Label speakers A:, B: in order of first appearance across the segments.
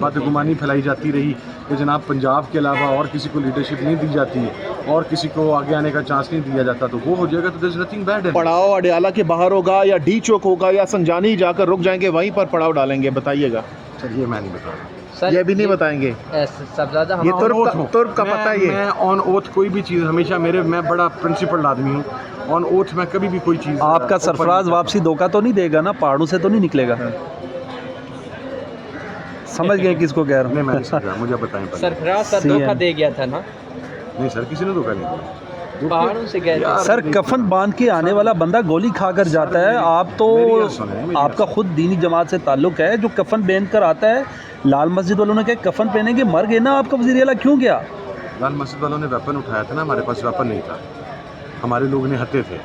A: بدگمانی پھیلائی جاتی رہی کہ جناب پنجاب کے علاوہ اور کسی کو لیڈرشپ نہیں دی جاتی اور کسی کو آگے آنے کا چانس نہیں دیا جاتا تو وہ ہو جائے گا تو there's nothing bad in it.
B: پڑاؤ اڈیالہ کے باہر ہوگا یا ڈی چوک ہوگا یا سنجانی جا کر رک جائیں گے وہیں پر پڑاؤ ڈالیں گے؟ بتائیے گا
A: سر یہ میں نہیں بتا رہا.
B: یہ بھی نہیں بتائیں گے؟ یہ ترک کا پتہ ہے.
A: میں آن اوتھ کوئی بھی چیز ہمیشہ میں بڑا پرنسپل آدمی ہوں. آن اوتھ میں کبھی بھی کوئی چیز.
C: آپ کا سرفراز واپسی دھوکہ تو نہیں دے گا نا؟ پہاڑوں سے تو نہیں نکلے گا؟ سمجھ گئے کس کو کہہ رہا ہوں؟
A: نہیں میں نہیں سمجھ رہا, مجھے بتائیں.
D: سرفراز سر دھوکہ دے گیا تھا نا؟
A: نہیں سر کسی نے دھوکہ نہیں دیا.
D: پہاڑوں سے گئے
C: سر کفن باندھ کے آنے والا بندہ گولی کھا کر جاتا ہے. آپ کا خود دینی جماعت سے تعلق ہے. جو کفن پہن کر آتا ہے, لال مسجد والوں نے کہا کفن پہنیں گے, مر گئے نا آپ کا وزیر اعلیٰ, کیوں گیا؟
A: لال مسجد والوں نے ویپن اٹھایا تھا نا, ہمارے پاس ویپن نہیں تھا. ہمارے لوگ نے ہتے تھے.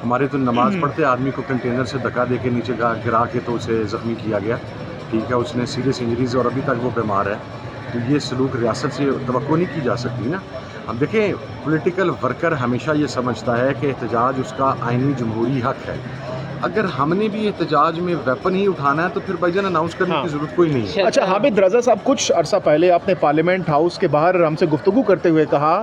A: ہمارے تو نماز پڑھتے آدمی کو کنٹینر سے دھکا دے کے نیچے گرا کے تو اسے زخمی کیا گیا. ٹھیک ہے, اس نے سیریس انجریز اور ابھی تک وہ بیمار ہے. تو یہ سلوک ریاست سے توقع نہیں کی جا سکتی نا. اب دیکھیں, پولیٹیکل ورکر ہمیشہ یہ سمجھتا ہے کہ احتجاج اس کا آئینی جمہوری حق ہے. اگر ہم نے بھی احتجاج میں ویپن ہی اٹھانا ہے تو پھر بھائی جان اناؤنس کرنے کی ضرورت کوئی نہیں ہے.
B: اچھا حامد رضا صاحب, کچھ عرصہ پہلے آپ نے پارلیمنٹ ہاؤس کے باہر ہم سے گفتگو کرتے ہوئے کہا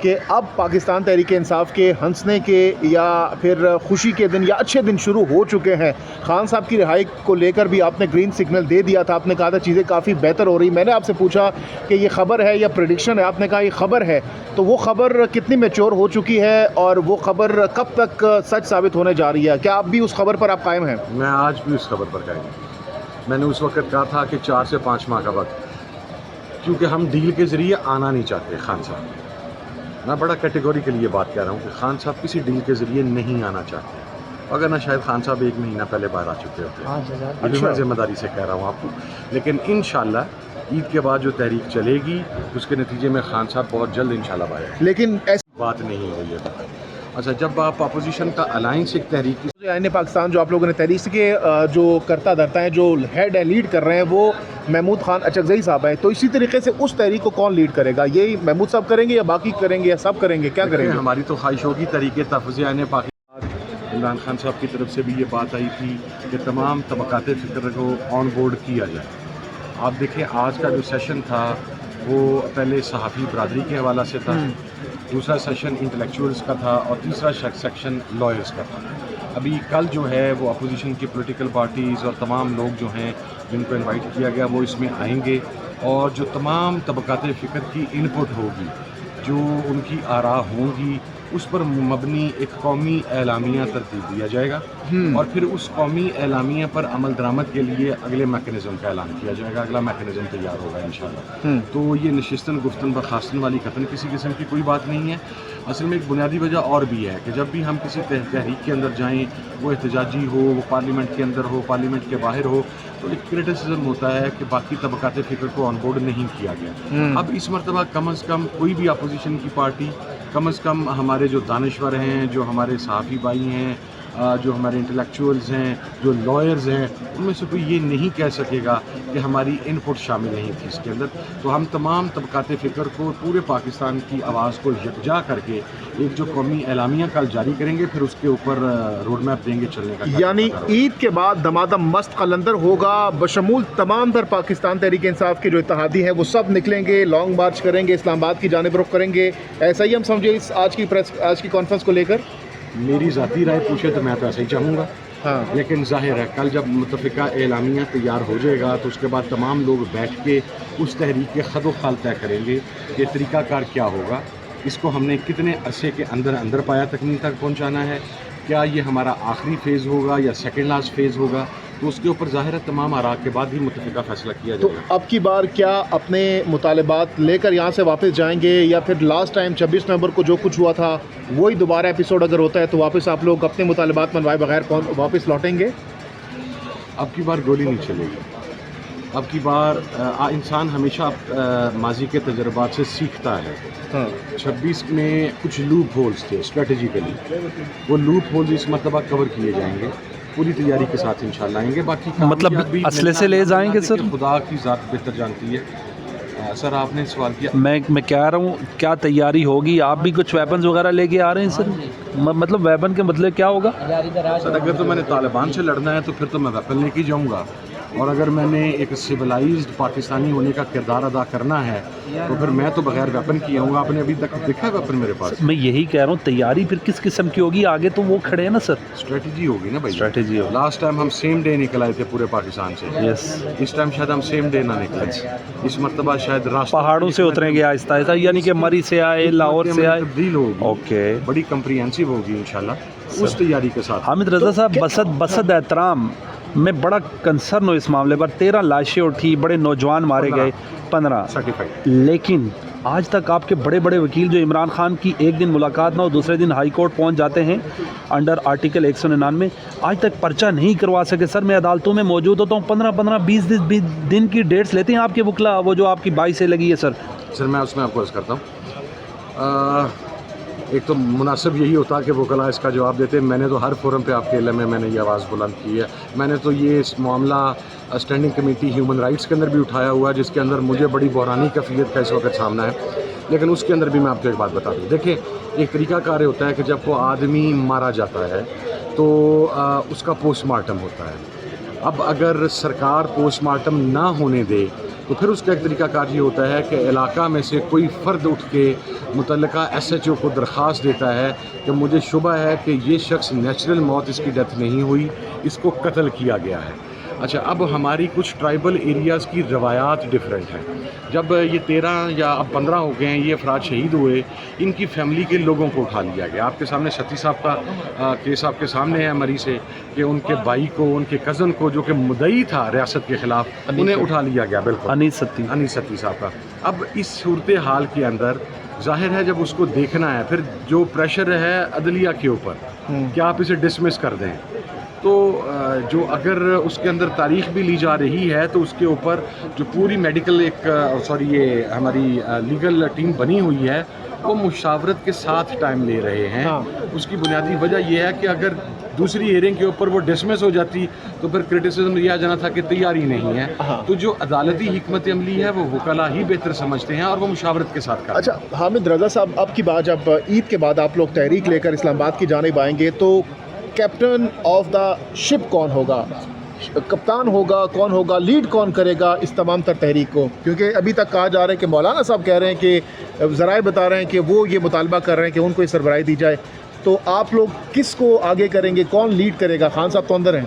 B: کہ اب پاکستان تحریک انصاف کے ہنسنے کے یا پھر خوشی کے دن یا اچھے دن شروع ہو چکے ہیں. خان صاحب کی رہائی کو لے کر بھی آپ نے گرین سگنل دے دیا تھا. آپ نے کہا تھا چیزیں کافی بہتر ہو رہی. میں نے آپ سے پوچھا کہ یہ خبر ہے یا پریڈکشن ہے, آپ نے کہا یہ خبر ہے. تو وہ خبر کتنی میچور ہو چکی ہے اور وہ خبر کب تک سچ ثابت ہونے جا رہی ہے؟ کیا آپ بھی اس خبر پر آپ قائم ہیں؟
A: میں آج بھی اس خبر پر قائم ہوں. میں نے اس وقت کہا تھا کہ 4 سے 5 ماہ کا وقت, کیونکہ ہم ڈیل کے ذریعے آنا نہیں چاہتے. خان صاحب, میں بڑا کیٹیگوری کے لیے بات کہہ رہا ہوں کہ خان صاحب کسی ڈیل کے ذریعے نہیں آنا چاہتے. اگر نہ شاید خان صاحب 1 مہینہ پہلے باہر آ چکے ہوتے. ابھی میں ذمہ داری سے کہہ رہا ہوں آپ کو. لیکن انشاءاللہ عید کے بعد جو تحریک چلے گی اس کے نتیجے میں خان صاحب بہت جلد انشاءاللہ باہر.
B: لیکن ایسی
A: بات نہیں ہوئی ہے. اچھا, جب آپ اپوزیشن کا الائنس ایک تحریک کی
B: آئین پاکستان جو آپ لوگوں نے تحریک کے جو کرتا دھرتا ہے, جو ہیڈ ہے, لیڈ کر رہے ہیں, وہ محمود خان اچکزئی صاحب ہیں. تو اسی طریقے سے اس تحریک کو کون لیڈ کرے گا؟ یہی محمود صاحب کریں گے یا باقی کریں گے یا سب کریں گے؟ کیا کریں گے؟
A: ہماری تو خواہش ہوگی تحریک تحفظ آئین پاکستان. عمران خان صاحب کی طرف سے بھی یہ بات آئی تھی کہ تمام طبقات فکر کو آن بورڈ کیا جائے. آپ دیکھیں آج کا جو سیشن تھا وہ پہلے صحافی برادری کے حوالہ سے تھا, دوسرا سیشن انٹلیکچوئلس کا تھا اور تیسرا سیکشن لائرز کا تھا. ابھی کل جو ہے وہ اپوزیشن کی پولیٹیکل پارٹیز اور تمام لوگ جو ہیں جن کو انوائٹ کیا گیا وہ اس میں آئیں گے, اور جو تمام طبقات فکر کی ان پٹ ہوگی, جو ان کی آراء ہوں گی, اس پر مبنی ایک قومی اعلامیہ ترتیب دیا جائے گا. اور پھر اس قومی اعلامیہ پر عمل درآمد کے لیے اگلے میکانزم کا اعلان کیا جائے گا. اگلا میکانزم تیار ہوگا انشاءاللہ. تو یہ نشستن گفتن برخاستن والی قطن کسی قسم کی کوئی بات نہیں ہے. اصل میں ایک بنیادی وجہ اور بھی ہے کہ جب بھی ہم کسی تحریک کے اندر جائیں, وہ احتجاجی ہو, وہ پارلیمنٹ کے اندر ہو, پارلیمنٹ کے باہر ہو, تو ایک کرٹیسزم ہوتا ہے کہ باقی طبقات فکر کو آن بورڈ نہیں کیا گیا. اب اس مرتبہ کم از کم کوئی بھی اپوزیشن کی پارٹی, کم از کم ہمارے جو دانشور ہیں, جو ہمارے صحافی بھائی ہیں, جو ہمارے انٹلیکچوئلز ہیں, جو لائرز ہیں, ان میں سے کوئی یہ نہیں کہہ سکے گا کہ ہماری ان پٹ شامل نہیں تھی اس کے اندر. تو ہم تمام طبقات فکر کو, پورے پاکستان کی آواز کو یکجا کر کے ایک جو قومی اعلامیہ کل جاری کریں گے, پھر اس کے اوپر روڈ میپ دیں گے چلنے کا.
B: یعنی عید کے بعد دمادم مست قلندر ہوگا, بشمول تمام در پاکستان تحریک انصاف کے جو اتحادی ہیں وہ سب نکلیں گے, لانگ مارچ کریں گے, اسلام آباد کی جانب رخ کریں گے. ایسا ہی ہم سمجھے اس آج کی کانفرنس کو لے کر؟
A: میری ذاتی رائے پوچھے تو میں تو ایسا ہی چاہوں گا. لیکن ظاہر ہے کل جب متفقہ اعلامیہ تیار ہو جائے گا تو اس کے بعد تمام لوگ بیٹھ کے اس تحریک کے خد و خال طے کریں گے کہ طریقہ کار کیا ہوگا, اس کو ہم نے کتنے عرصے کے اندر پایا تکمیل تک پہنچانا ہے, کیا یہ ہمارا آخری فیز ہوگا یا سیکنڈ لاسٹ فیز ہوگا. تو اس کے اوپر ظاہر ہے تمام آراء کے بعد ہی متفقہ فیصلہ کیا جائے گا.
B: تو اب کی بار کیا اپنے مطالبات لے کر یہاں سے واپس جائیں گے یا پھر لاسٹ ٹائم 26 نومبر کو جو کچھ ہوا تھا وہی دوبارہ ایپیسوڈ اگر ہوتا ہے تو واپس آپ لوگ اپنے مطالبات منوائے بغیر واپس لوٹیں گے؟
A: اب کی بار گولی نہیں چلے گی. اب کی بار انسان ہمیشہ ماضی کے تجربات سے سیکھتا ہے. 26 میں کچھ لوپ ہولز تھے اسٹریٹجیکلی, وہ لوپ ہولز اس مرتبہ کور کیے جائیں گے. پوری تیاری کے ساتھ انشاءاللہ آئیں گے. باقی
C: مطلب اسلحے سے لے جائیں گے سر؟
A: خدا کی ذات بہتر جانتی ہے. سر آپ نے سوال کیا,
C: میں کہہ رہا ہوں کیا تیاری ہوگی؟ آپ بھی کچھ ویپنز وغیرہ لے کے آ رہے ہیں سر؟ مطلب ویپن کے مطلب کیا ہوگا؟
A: سر اگر تو میں نے طالبان سے لڑنا ہے تو پھر تو میں ویپن لے کے جاؤں گا. اور اگر میں نے ایک سویلائزڈ پاکستانی ہونے کا کردار ادا کرنا ہے تو پھر میں تو بغیر ویپن کی آؤں گا. آپ نے ابھی تک دیکھا ہے ویپن میرے پاس؟
C: میں یہی کہہ رہا ہوں تیاری پھر کس قسم کی ہوگی؟ آگے تو وہ کھڑے ہیں نا سر.
A: اسٹریٹجی ہوگی نا بھائی.
C: اسٹریٹجی ہوگی.
A: لاسٹ ٹائم ہم سیم ڈے نکل آئے تھے پورے پاکستان سے.
C: یس.
A: اس ٹائم شاید ہم سیم ڈے نہ نکلیں. اس مرتبہ شاید
C: پہاڑوں سے اتریں گے آہستہ آہستہ، یعنی کہ مری سے آئے، لاہور سے آئے.
A: تبدیل ہوگی.
C: اوکے.
A: بڑی کمپریہنسو ہوگی انشاءاللہ اس تیاری کے ساتھ.
C: حامد رضا صاحب، بسد احترام میں بڑا کنسرن ہوں اس معاملے پر. 13 لاشیں اٹھی، بڑے نوجوان مارے گئے، 15
A: سرٹیفائڈ.
C: لیکن آج تک آپ کے بڑے بڑے وکیل جو عمران خان کی ایک دن ملاقات نہ ہو دوسرے دن ہائی کورٹ پہنچ جاتے ہیں انڈر آرٹیکل 199، آج تک پرچہ نہیں کروا سکے. سر میں عدالتوں میں موجود ہوتا ہوں، 15 20 دن کی ڈیٹس لیتے ہیں آپ کے وکلا، وہ جو آپ کی 22 سے لگی ہے.
A: سر میں اس میں آپ کو عرض کرتا ہوں، ایک تو مناسب یہی ہوتا کہ وکلا اس کا جواب دیتے. میں نے تو ہر فورم پہ آپ کے علم میں نے یہ آواز بلند کی ہے. میں نے تو یہ اس معاملہ اسٹینڈنگ کمیٹی ہیومن رائٹس کے اندر بھی اٹھایا ہوا ہے، جس کے اندر مجھے بڑی بحرانی کیفیت کا اس وقت سامنا ہے. لیکن اس کے اندر بھی میں آپ کو ایک بات بتا دوں. دیکھیں، ایک طریقہ کار ہوتا ہے کہ جب کوئی آدمی مارا جاتا ہے تو اس کا پوسٹ مارٹم ہوتا ہے. اب اگر سرکار پوسٹ مارٹم نہ ہونے دے تو پھر اس کا ایک طریقہ کار یہ ہوتا ہے کہ علاقہ میں سے کوئی فرد اٹھ کے متعلقہ SHO کو درخواست دیتا ہے کہ مجھے شبہ ہے کہ یہ شخص نیچرل موت اس کی ڈیتھ نہیں ہوئی، اس کو قتل کیا گیا ہے. اچھا، اب ہماری کچھ ٹرائبل ایریاز کی روایات ڈیفرنٹ ہیں. جب یہ 13 یا اب 15 ہو گئے ہیں یہ افراد شہید ہوئے، ان کی فیملی کے لوگوں کو اٹھا لیا گیا. آپ کے سامنے ستی صاحب کا کیس آپ کے سامنے ہے مری سے، کہ ان کے بھائی کو، ان کے کزن کو جو کہ مدعی تھا ریاست کے خلاف، انہیں اٹھا لیا گیا. بالکل انیس ستی صاحب کا. اب اس صورتحال کے اندر ظاہر ہے جب اس کو دیکھنا ہے، پھر جو پریشر ہے عدلیہ کے اوپر کہ آپ اسے ڈسمس کر دیں، تو جو اگر اس کے اندر تاریخ بھی لی جا رہی ہے تو اس کے اوپر جو پوری میڈیکل یہ ہماری لیگل ٹیم بنی ہوئی ہے وہ مشاورت کے ساتھ ٹائم لے رہے ہیں. اس کی بنیادی وجہ یہ ہے کہ اگر دوسری ہیئرنگ کے اوپر وہ ڈسمس ہو جاتی تو پھر کرٹیسزم لیا جانا تھا کہ تیاری نہیں ہے. تو جو عدالتی حکمت عملی ہے وہ وکلا ہی بہتر سمجھتے ہیں اور وہ مشاورت کے ساتھ کرتے ہیں.
B: اچھا حامد رضا صاحب، اب کی بات جب عید کے بعد آپ لوگ تحریک لے کر اسلام آباد کی جانب آئیں گے تو کیپٹن آف دا شپ کون ہوگا؟ کپتان ہوگا؟ کون ہوگا؟ لیڈ کون کرے گا اس تمام تر تحریک کو؟ کیونکہ ابھی تک کہا جا رہا ہے کہ مولانا صاحب کہہ رہے ہیں کہ ذرائع بتا رہے ہیں کہ وہ یہ مطالبہ کر رہے ہیں کہ ان کو یہ سربراہی دی جائے. تو آپ لوگ کس کو آگے کریں گے؟ کون لیڈ کرے گا؟ خان صاحب تو اندر ہیں.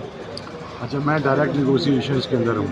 A: اچھا، میں ڈائریکٹ نیگوسیشنز کے اندر ہوں.